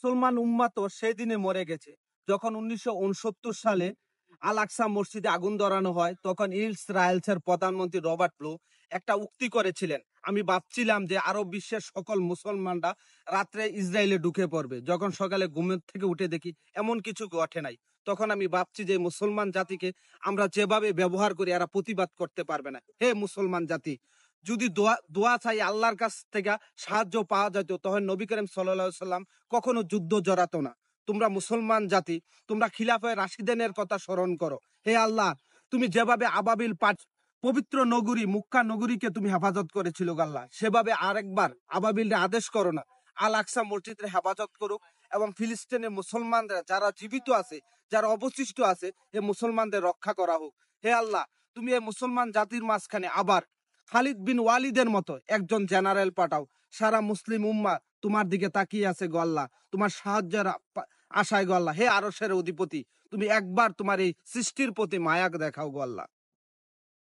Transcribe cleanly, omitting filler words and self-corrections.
মুসলমান উম্মাহ তো সেই দিনে মরে গেছে যখন 1969 সালে আল আকসা মসজিদে আগুন ধরানো হয়। তখন ইসরায়েলের প্রধানমন্ত্রী রবার্ট ব্লো একটা উক্তি করেছিলেন। আমি ভাবছিলাম যে আরব বিশ্বের সকল মুসলমানরা রাত্রে ইসরায়েলে ঢুকে পড়বে, যখন সকালে ঘুমের থেকে উঠে দেখি এমন কিছু ঘটে নাই। তখন আমি ভাবছি যে মুসলমান জাতিকে আমরা যেভাবে ব্যবহার করি এরা প্রতিবাদ করতে পারবে না। হে মুসলমান জাতি, যদি দোয়া চাই আল্লাহর কাছ থেকে সাহায্য পাওয়া যেত, তখন নবী করিম সাল্লাল্লাহু আলাইহি সাল্লাম কখনো যুদ্ধ জড়াতো না। তোমরা মুসলমান জাতি, তোমরা খিলাফায়ে রাশিদিনের কথা স্মরণ করো। হে আল্লাহ, তুমি যেভাবে আবাবিল পবিত্র নগরী মুক্কা নগরীকে তুমি হেফাজত করেছিল আল্লাহ, সেভাবে আরেকবার আবাবিলের আদেশ করো না, আল আকসা মসজিদের হেফাজত করুক এবং ফিলিস্তিনের মুসলমানরা যারা জীবিত আছে, যারা অবশিষ্ট আছে, এই মুসলমানদের রক্ষা করা হোক। হে আল্লাহ, তুমি এই মুসলমান জাতির মাঝখানে আবার খালিদ বিন ওয়ালিদের মতো একজন জেনারেল পাঠাও। সারা মুসলিম উম্মাহ তোমার দিকে তাকিয়ে আছে গো আল্লাহ, তোমার সাহায্যের আশায় গো আল্লাহ। হে আরশের অধিপতি, তুমি একবার তোমার এই সৃষ্টির প্রতি মায়া দেখাও গো আল্লাহ।